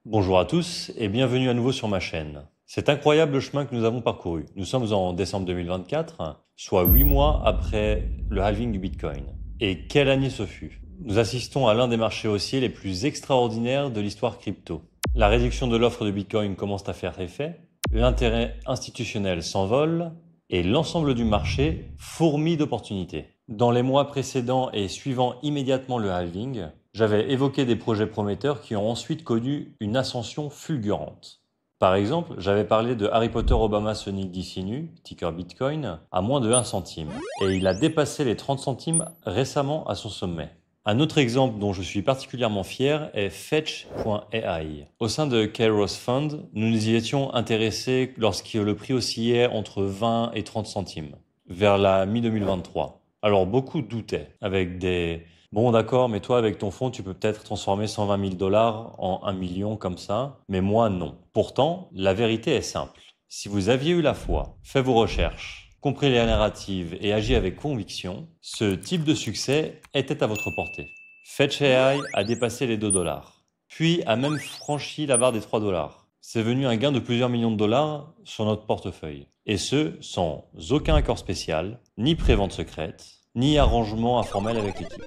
Bonjour à tous et bienvenue à nouveau sur ma chaîne. C'est incroyable le chemin que nous avons parcouru. Nous sommes en décembre 2024, soit 8 mois après le halving du Bitcoin. Et quelle année ce fut! Nous assistons à l'un des marchés haussiers les plus extraordinaires de l'histoire crypto. La réduction de l'offre de Bitcoin commence à faire effet, l'intérêt institutionnel s'envole et l'ensemble du marché fourmille d'opportunités. Dans les mois précédents et suivant immédiatement le halving, j'avais évoqué des projets prometteurs qui ont ensuite connu une ascension fulgurante. Par exemple, j'avais parlé de Harry Potter Obama Sonic DC Nu, ticker Bitcoin, à moins de 1 centime. Et il a dépassé les 30 centimes récemment à son sommet. Un autre exemple dont je suis particulièrement fier est Fetch.ai. Au sein de Kairos Fund, nous nous y étions intéressés lorsque le prix oscillait entre 20 et 30 centimes, vers la mi-2023. Alors beaucoup doutaient, avec des bon, d'accord, mais toi, avec ton fonds, tu peux peut-être transformer 120 000 dollars en 1 million comme ça, mais moi, non. Pourtant, la vérité est simple. Si vous aviez eu la foi, fait vos recherches, compris les narratives et agi avec conviction, ce type de succès était à votre portée. Fetch AI a dépassé les 2 dollars, puis a même franchi la barre des 3 dollars. C'est venu un gain de plusieurs millions de dollars sur notre portefeuille. Et ce, sans aucun accord spécial, ni prévente secrète, ni arrangement informel avec l'équipe.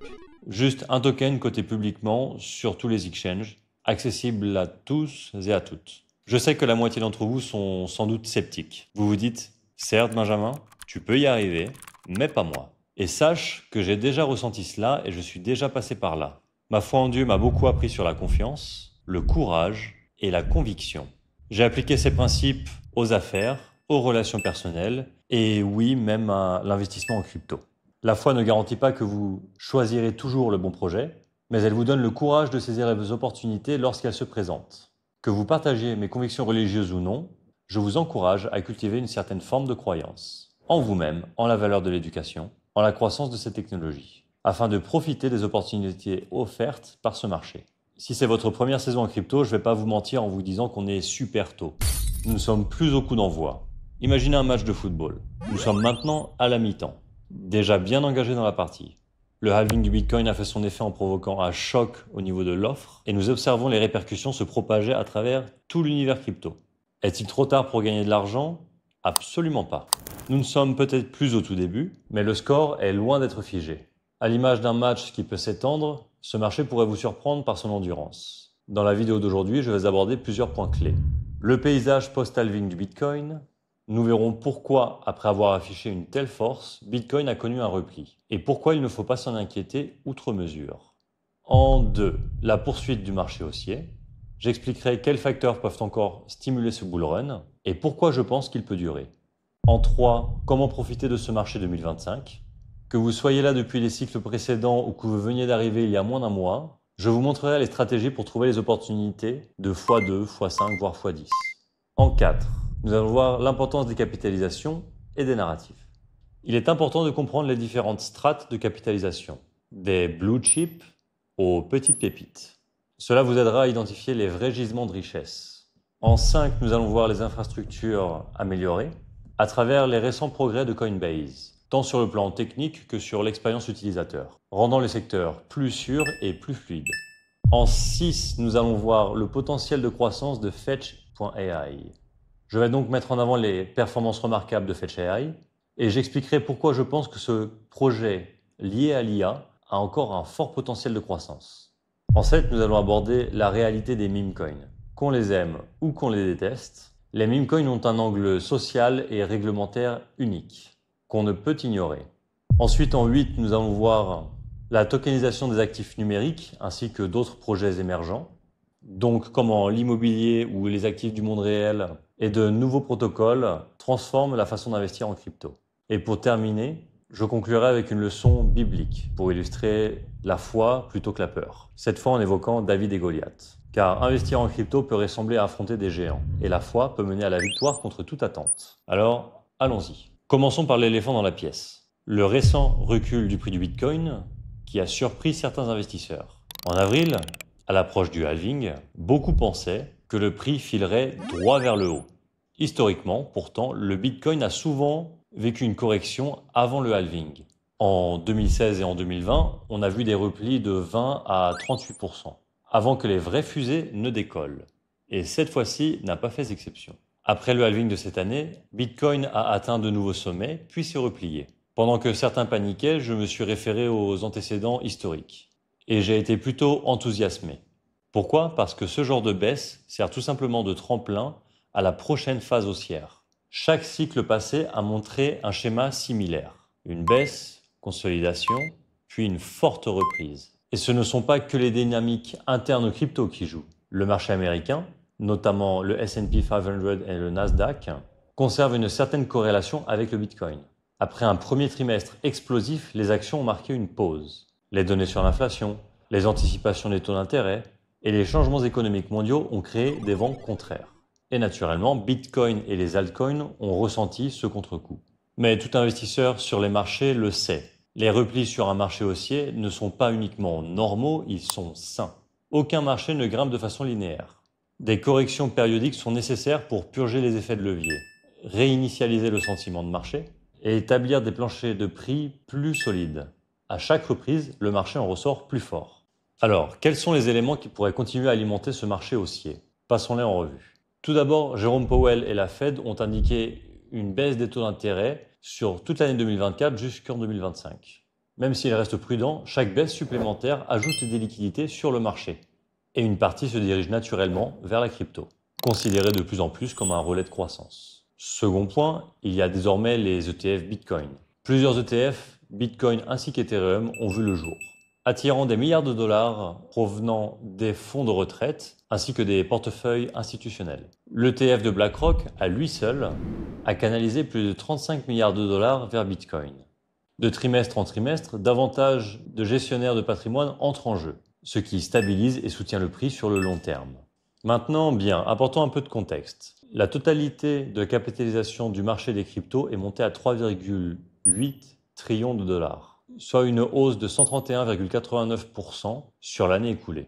Juste un token coté publiquement sur tous les exchanges, accessible à tous et à toutes. Je sais que la moitié d'entre vous sont sans doute sceptiques. Vous vous dites, certes Benjamin, tu peux y arriver, mais pas moi. Et sache que j'ai déjà ressenti cela et je suis déjà passé par là. Ma foi en Dieu m'a beaucoup appris sur la confiance, le courage et la conviction. J'ai appliqué ces principes aux affaires, aux relations personnelles et oui, même à l'investissement en crypto. La foi ne garantit pas que vous choisirez toujours le bon projet, mais elle vous donne le courage de saisir les opportunités lorsqu'elles se présentent. Que vous partagiez mes convictions religieuses ou non, je vous encourage à cultiver une certaine forme de croyance en vous-même, en la valeur de l'éducation, en la croissance de ces technologies, afin de profiter des opportunités offertes par ce marché. Si c'est votre première saison en crypto, je ne vais pas vous mentir en vous disant qu'on est super tôt. Nous ne sommes plus au coup d'envoi. Imaginez un match de football. Nous sommes maintenant à la mi-temps, déjà bien engagé dans la partie. Le halving du Bitcoin a fait son effet en provoquant un choc au niveau de l'offre et nous observons les répercussions se propager à travers tout l'univers crypto. Est-il trop tard pour gagner de l'argent? Absolument pas. Nous ne sommes peut-être plus au tout début, mais le score est loin d'être figé. À l'image d'un match qui peut s'étendre, ce marché pourrait vous surprendre par son endurance. Dans la vidéo d'aujourd'hui, je vais aborder plusieurs points clés. Le paysage post-halving du Bitcoin. Nous verrons pourquoi, après avoir affiché une telle force, Bitcoin a connu un repli, et pourquoi il ne faut pas s'en inquiéter outre mesure. En 2, la poursuite du marché haussier. J'expliquerai quels facteurs peuvent encore stimuler ce bull run, et pourquoi je pense qu'il peut durer. En 3, comment profiter de ce marché 2025. Que vous soyez là depuis les cycles précédents ou que vous veniez d'arriver il y a moins d'un mois, je vous montrerai les stratégies pour trouver les opportunités de x2, x5, voire x10. En 4, nous allons voir l'importance des capitalisations et des narratifs. Il est important de comprendre les différentes strates de capitalisation, des blue chips aux petites pépites. Cela vous aidera à identifier les vrais gisements de richesse. En 5, nous allons voir les infrastructures améliorées à travers les récents progrès de Coinbase, tant sur le plan technique que sur l'expérience utilisateur, rendant le secteur plus sûr et plus fluide. En 6, nous allons voir le potentiel de croissance de Fetch.ai. Je vais donc mettre en avant les performances remarquables de Fetch.ai et j'expliquerai pourquoi je pense que ce projet lié à l'IA a encore un fort potentiel de croissance. En 7, nous allons aborder la réalité des meme coins. Qu'on les aime ou qu'on les déteste, les meme coins ont un angle social et réglementaire unique, qu'on ne peut ignorer. Ensuite, en 8, nous allons voir la tokenisation des actifs numériques ainsi que d'autres projets émergents. Donc comment l'immobilier ou les actifs du monde réel et de nouveaux protocoles transforment la façon d'investir en crypto. Et pour terminer, je conclurai avec une leçon biblique pour illustrer la foi plutôt que la peur. Cette fois en évoquant David et Goliath. Car investir en crypto peut ressembler à affronter des géants. Et la foi peut mener à la victoire contre toute attente. Alors, allons-y. Commençons par l'éléphant dans la pièce. Le récent recul du prix du Bitcoin qui a surpris certains investisseurs. En avril, à l'approche du halving, beaucoup pensaient que le prix filerait droit vers le haut. Historiquement, pourtant, le Bitcoin a souvent vécu une correction avant le halving. En 2016 et en 2020, on a vu des replis de 20 à 38%, avant que les vraies fusées ne décollent. et cette fois-ci n'a pas fait exception. Après le halving de cette année, Bitcoin a atteint de nouveaux sommets, puis s'est replié. Pendant que certains paniquaient, je me suis référé aux antécédents historiques. Et j'ai été plutôt enthousiasmé. Pourquoi? Parce que ce genre de baisse sert tout simplement de tremplin à la prochaine phase haussière. Chaque cycle passé a montré un schéma similaire. Une baisse, consolidation, puis une forte reprise. Et ce ne sont pas que les dynamiques internes aux cryptos qui jouent. Le marché américain, notamment le S&P 500 et le Nasdaq, conservent une certaine corrélation avec le Bitcoin. Après un premier trimestre explosif, les actions ont marqué une pause. Les données sur l'inflation, les anticipations des taux d'intérêt et les changements économiques mondiaux ont créé des vents contraires. Et naturellement, Bitcoin et les altcoins ont ressenti ce contre-coup. Mais tout investisseur sur les marchés le sait. Les replis sur un marché haussier ne sont pas uniquement normaux, ils sont sains. Aucun marché ne grimpe de façon linéaire. Des corrections périodiques sont nécessaires pour purger les effets de levier, réinitialiser le sentiment de marché et établir des planchers de prix plus solides. À chaque reprise, le marché en ressort plus fort. Alors, quels sont les éléments qui pourraient continuer à alimenter ce marché haussier? Passons-les en revue. Tout d'abord, Jérôme Powell et la Fed ont indiqué une baisse des taux d'intérêt sur toute l'année 2024 jusqu'en 2025. Même s'il reste prudent, chaque baisse supplémentaire ajoute des liquidités sur le marché. Et une partie se dirige naturellement vers la crypto, considérée de plus en plus comme un relais de croissance. Second point, il y a désormais les ETF Bitcoin. Plusieurs ETF, Bitcoin ainsi qu'Ethereum ont vu le jour, attirant des milliards de dollars provenant des fonds de retraite ainsi que des portefeuilles institutionnels. L'ETF de BlackRock, à lui seul, a canalisé plus de 35 milliards de dollars vers Bitcoin. De trimestre en trimestre, davantage de gestionnaires de patrimoine entrent en jeu, ce qui stabilise et soutient le prix sur le long terme. Maintenant, bien, apportons un peu de contexte. La totalité de la capitalisation du marché des cryptos est montée à 3,8 trillions de dollars, soit une hausse de 131,89% sur l'année écoulée.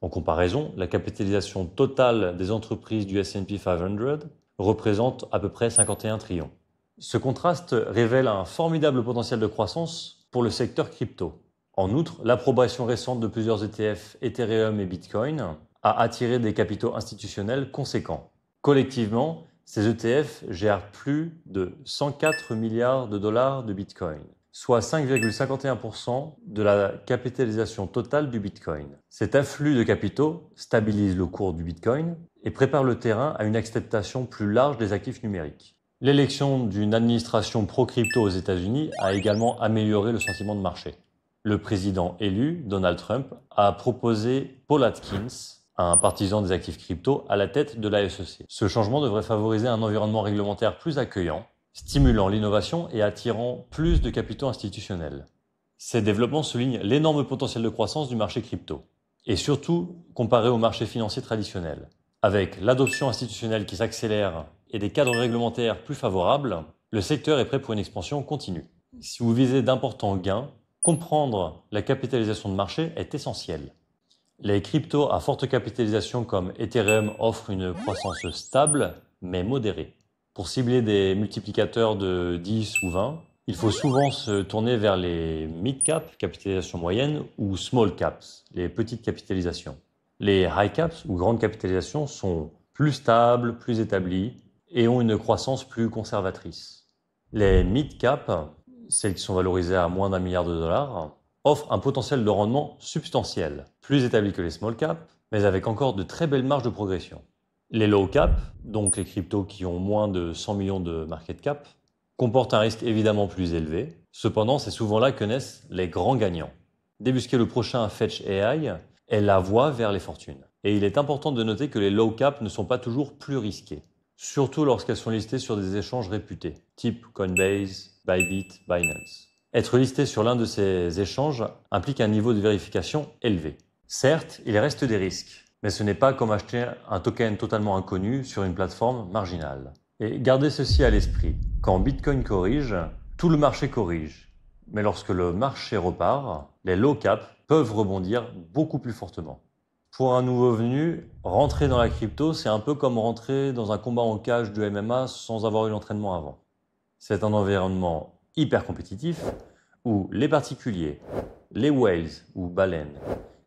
En comparaison, la capitalisation totale des entreprises du S&P 500 représente à peu près 51 trillions. Ce contraste révèle un formidable potentiel de croissance pour le secteur crypto. En outre, l'approbation récente de plusieurs ETF Ethereum et Bitcoin a attiré des capitaux institutionnels conséquents. Collectivement, ces ETF gèrent plus de 104 milliards de dollars de Bitcoin, soit 5,51% de la capitalisation totale du Bitcoin. Cet afflux de capitaux stabilise le cours du Bitcoin et prépare le terrain à une acceptation plus large des actifs numériques. L'élection d'une administration pro-crypto aux États-Unis a également amélioré le sentiment de marché. Le président élu, Donald Trump, a proposé Paul Atkins, un partisan des actifs crypto, à la tête de la SEC. Ce changement devrait favoriser un environnement réglementaire plus accueillant, stimulant l'innovation et attirant plus de capitaux institutionnels. Ces développements soulignent l'énorme potentiel de croissance du marché crypto, et surtout comparé au marché financier traditionnel. Avec l'adoption institutionnelle qui s'accélère et des cadres réglementaires plus favorables, le secteur est prêt pour une expansion continue. Si vous visez d'importants gains, comprendre la capitalisation de marché est essentiel. Les cryptos à forte capitalisation comme Ethereum offrent une croissance stable mais modérée. Pour cibler des multiplicateurs de 10 ou 20, il faut souvent se tourner vers les mid-cap, capitalisation moyenne, ou small caps, les petites capitalisations. Les high caps ou grandes capitalisations sont plus stables, plus établies et ont une croissance plus conservatrice. Les mid-cap, celles qui sont valorisées à moins d'1 milliard de dollars, offrent un potentiel de rendement substantiel, plus établi que les small cap, mais avec encore de très belles marges de progression. Les low cap, donc les cryptos qui ont moins de 100 millions de market cap, comportent un risque évidemment plus élevé. Cependant, c'est souvent là que naissent les grands gagnants. Débusquer le prochain Fetch AI est la voie vers les fortunes. Et il est important de noter que les low cap ne sont pas toujours plus risquées, surtout lorsqu'elles sont listées sur des échanges réputés, type Coinbase, Bybit, Binance. Être listé sur l'un de ces échanges implique un niveau de vérification élevé. Certes, il reste des risques, mais ce n'est pas comme acheter un token totalement inconnu sur une plateforme marginale. Et gardez ceci à l'esprit, quand Bitcoin corrige, tout le marché corrige. Mais lorsque le marché repart, les low cap peuvent rebondir beaucoup plus fortement. Pour un nouveau venu, rentrer dans la crypto, c'est un peu comme rentrer dans un combat en cage de MMA sans avoir eu l'entraînement avant. C'est un environnement hyper compétitif où les particuliers, les whales ou baleines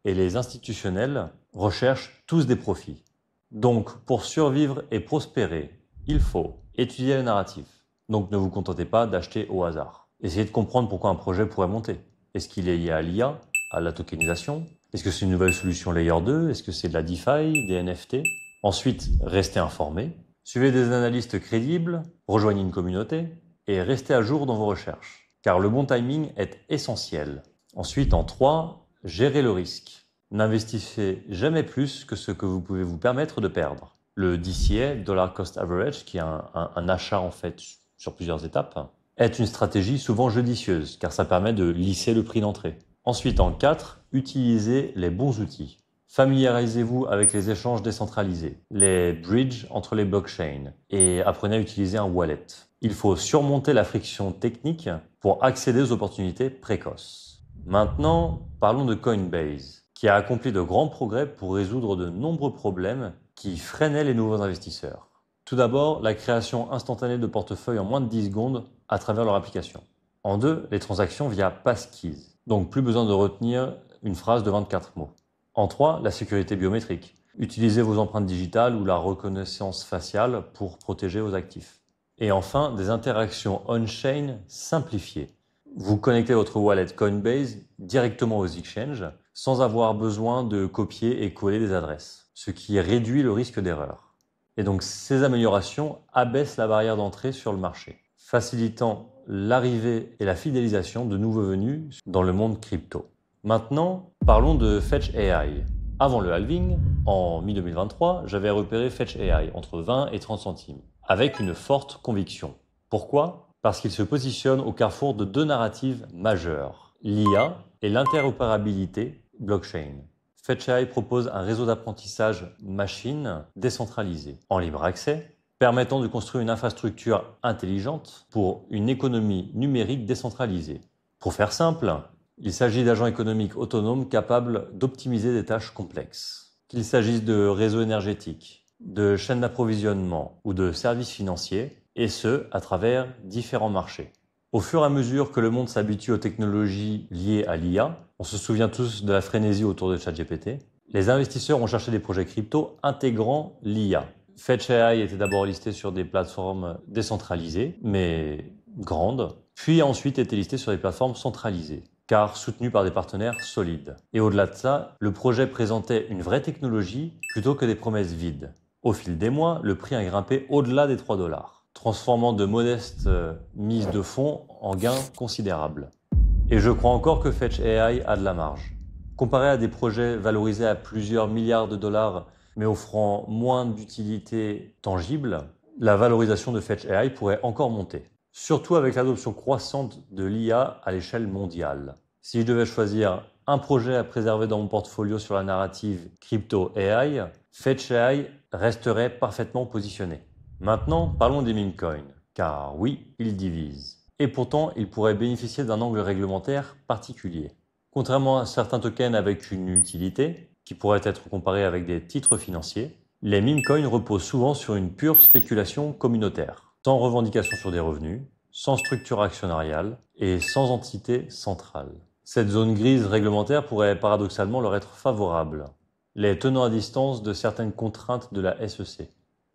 et les institutionnels recherchent tous des profits. Donc, pour survivre et prospérer, il faut étudier les narratifs. Donc, ne vous contentez pas d'acheter au hasard. Essayez de comprendre pourquoi un projet pourrait monter. Est-ce qu'il est lié à l'IA, à la tokenisation? Est-ce que c'est une nouvelle solution Layer 2? Est-ce que c'est de la DeFi, des NFT? Ensuite, restez informé. Suivez des analystes crédibles, rejoignez une communauté et restez à jour dans vos recherches. Car le bon timing est essentiel. Ensuite, en 3, gérez le risque. N'investissez jamais plus que ce que vous pouvez vous permettre de perdre. Le DCA, Dollar Cost Average, qui est un achat en fait sur plusieurs étapes, est une stratégie souvent judicieuse car ça permet de lisser le prix d'entrée. Ensuite, en 4, utilisez les bons outils. Familiarisez-vous avec les échanges décentralisés, les bridges entre les blockchains et apprenez à utiliser un wallet. Il faut surmonter la friction technique pour accéder aux opportunités précoces. Maintenant, parlons de Coinbase, qui a accompli de grands progrès pour résoudre de nombreux problèmes qui freinaient les nouveaux investisseurs. Tout d'abord, la création instantanée de portefeuilles en moins de 10 secondes à travers leur application. En 2, les transactions via passkeys, donc plus besoin de retenir une phrase de 24 mots. En 3, la sécurité biométrique. Utilisez vos empreintes digitales ou la reconnaissance faciale pour protéger vos actifs. Et enfin, des interactions on-chain simplifiées. Vous connectez votre wallet Coinbase directement aux exchanges sans avoir besoin de copier et coller des adresses, ce qui réduit le risque d'erreur. Et donc ces améliorations abaissent la barrière d'entrée sur le marché, facilitant l'arrivée et la fidélisation de nouveaux venus dans le monde crypto. Maintenant, parlons de Fetch AI. Avant le halving, en mi-2023, j'avais repéré Fetch AI entre 20 et 30 centimes, avec une forte conviction. Pourquoi ? Parce qu'il se positionne au carrefour de 2 narratives majeures, l'IA et l'interopérabilité blockchain. Fetch AI propose un réseau d'apprentissage machine décentralisé, en libre accès, permettant de construire une infrastructure intelligente pour une économie numérique décentralisée. Pour faire simple, il s'agit d'agents économiques autonomes capables d'optimiser des tâches complexes. Qu'il s'agisse de réseaux énergétiques, de chaînes d'approvisionnement ou de services financiers, et ce, à travers différents marchés. Au fur et à mesure que le monde s'habitue aux technologies liées à l'IA, on se souvient tous de la frénésie autour de ChatGPT, les investisseurs ont cherché des projets crypto intégrant l'IA. Fetch AI était d'abord listé sur des plateformes décentralisées, mais grandes, puis ensuite était listé sur des plateformes centralisées, car soutenu par des partenaires solides. Et au-delà de ça, le projet présentait une vraie technologie plutôt que des promesses vides. Au fil des mois, le prix a grimpé au-delà des 3 $, transformant de modestes mises de fonds en gains considérables. Et je crois encore que Fetch AI a de la marge. Comparé à des projets valorisés à plusieurs milliards de dollars mais offrant moins d'utilité tangible, la valorisation de Fetch AI pourrait encore monter. Surtout avec l'adoption croissante de l'IA à l'échelle mondiale. Si je devais choisir un projet à préserver dans mon portfolio sur la narrative crypto AI, Fetch AI resterait parfaitement positionné. Maintenant, parlons des meme coins, car oui, ils divisent. Et pourtant, ils pourraient bénéficier d'un angle réglementaire particulier. Contrairement à certains tokens avec une utilité, qui pourraient être comparés avec des titres financiers, les meme coins reposent souvent sur une pure spéculation communautaire, sans revendication sur des revenus, sans structure actionnariale et sans entité centrale. Cette zone grise réglementaire pourrait paradoxalement leur être favorable, les tenant à distance de certaines contraintes de la SEC.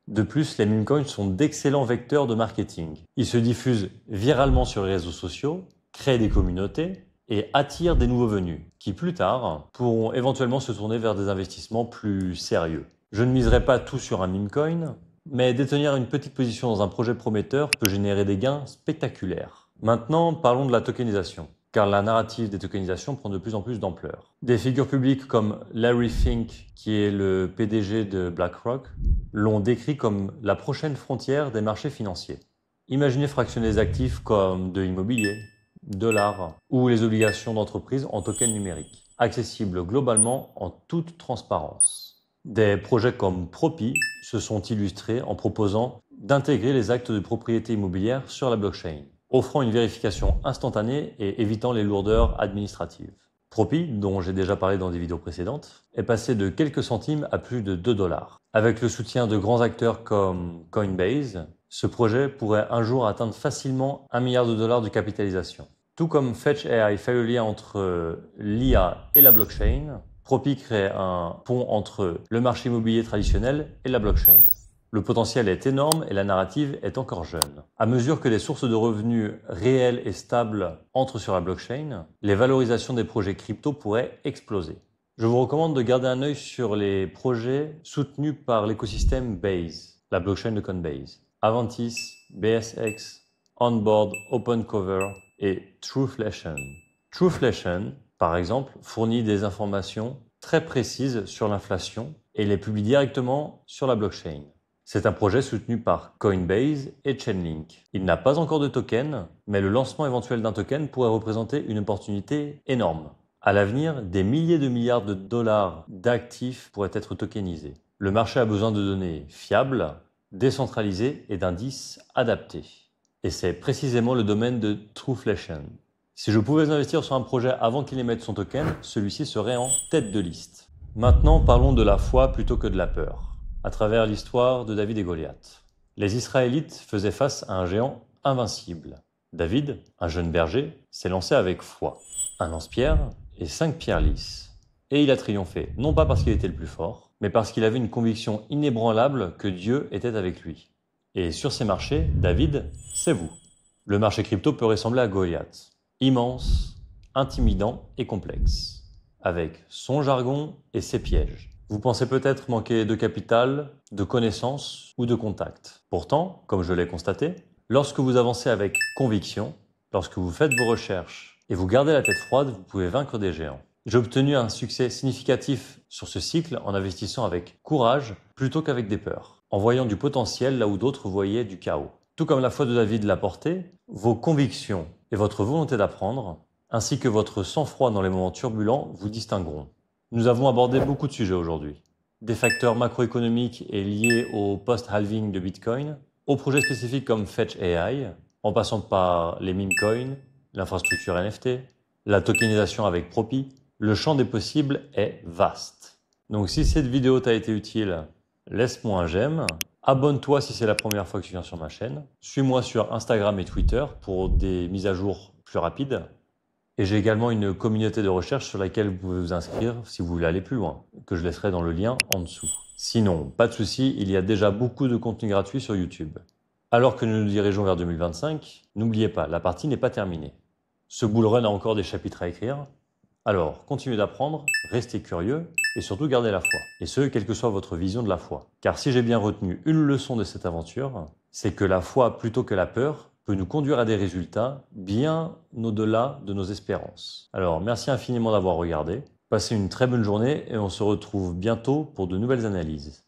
De plus, les meme coins sont d'excellents vecteurs de marketing. Ils se diffusent viralement sur les réseaux sociaux, créent des communautés et attirent des nouveaux venus, qui plus tard pourront éventuellement se tourner vers des investissements plus sérieux. Je ne miserai pas tout sur un meme coin, mais détenir une petite position dans un projet prometteur peut générer des gains spectaculaires. Maintenant, parlons de la tokenisation, car la narrative des tokenisations prend de plus en plus d'ampleur. Des figures publiques comme Larry Fink, qui est le PDG de BlackRock, l'ont décrit comme la prochaine frontière des marchés financiers. Imaginez fractionner les actifs comme de l'immobilier, de l'art ou les obligations d'entreprise en tokens numériques, accessibles globalement en toute transparence. Des projets comme Propi se sont illustrés en proposant d'intégrer les actes de propriété immobilière sur la blockchain, offrant une vérification instantanée et évitant les lourdeurs administratives. Propi, dont j'ai déjà parlé dans des vidéos précédentes, est passé de quelques centimes à plus de 2 $. Avec le soutien de grands acteurs comme Coinbase, ce projet pourrait un jour atteindre facilement 1 milliard de dollars de capitalisation. Tout comme Fetch AI fait le lien entre l'IA et la blockchain, Propy crée un pont entre le marché immobilier traditionnel et la blockchain. Le potentiel est énorme et la narrative est encore jeune. À mesure que les sources de revenus réelles et stables entrent sur la blockchain, les valorisations des projets crypto pourraient exploser. Je vous recommande de garder un œil sur les projets soutenus par l'écosystème Base, la blockchain de Coinbase. Avantis, BSX, Onboard, OpenCover et Trueflation. Trueflation, par exemple, fournit des informations très précises sur l'inflation et les publie directement sur la blockchain. C'est un projet soutenu par Coinbase et Chainlink. Il n'a pas encore de token, mais le lancement éventuel d'un token pourrait représenter une opportunité énorme. À l'avenir, des milliers de milliards de dollars d'actifs pourraient être tokenisés. Le marché a besoin de données fiables, décentralisées et d'indices adaptés. Et c'est précisément le domaine de Trueflation. Si je pouvais investir sur un projet avant qu'il émette son token, celui-ci serait en tête de liste. Maintenant, parlons de la foi plutôt que de la peur, à travers l'histoire de David et Goliath. Les Israélites faisaient face à un géant invincible. David, un jeune berger, s'est lancé avec foi. Un lance-pierre et 5 pierres lisses. Et il a triomphé, non pas parce qu'il était le plus fort, mais parce qu'il avait une conviction inébranlable que Dieu était avec lui. Et sur ces marchés, David, c'est vous. Le marché crypto peut ressembler à Goliath. Immense, intimidant et complexe, avec son jargon et ses pièges. Vous pensez peut-être manquer de capital, de connaissances ou de contacts. Pourtant, comme je l'ai constaté, lorsque vous avancez avec conviction, lorsque vous faites vos recherches et vous gardez la tête froide, vous pouvez vaincre des géants. J'ai obtenu un succès significatif sur ce cycle en investissant avec courage plutôt qu'avec des peurs, en voyant du potentiel là où d'autres voyaient du chaos. Tout comme la foi de David l'a porté, vos convictions et votre volonté d'apprendre, ainsi que votre sang-froid dans les moments turbulents, vous distingueront. Nous avons abordé beaucoup de sujets aujourd'hui. Des facteurs macroéconomiques et liés au post-halving de Bitcoin, aux projets spécifiques comme Fetch AI, en passant par les meme coins, l'infrastructure NFT, la tokenisation avec Propy. Le champ des possibles est vaste. Donc si cette vidéo t'a été utile, laisse-moi un j'aime. Abonne-toi si c'est la première fois que tu viens sur ma chaîne. Suis-moi sur Instagram et Twitter pour des mises à jour plus rapides. Et j'ai également une communauté de recherche sur laquelle vous pouvez vous inscrire si vous voulez aller plus loin, que je laisserai dans le lien en dessous. Sinon, pas de souci, il y a déjà beaucoup de contenu gratuit sur YouTube. Alors que nous nous dirigeons vers 2025, n'oubliez pas, la partie n'est pas terminée. Ce bull run a encore des chapitres à écrire. Alors, continuez d'apprendre, restez curieux et surtout gardez la foi. Et ce, quelle que soit votre vision de la foi. Car si j'ai bien retenu une leçon de cette aventure, c'est que la foi plutôt que la peur peut nous conduire à des résultats bien au-delà de nos espérances. Alors, merci infiniment d'avoir regardé. Passez une très bonne journée et on se retrouve bientôt pour de nouvelles analyses.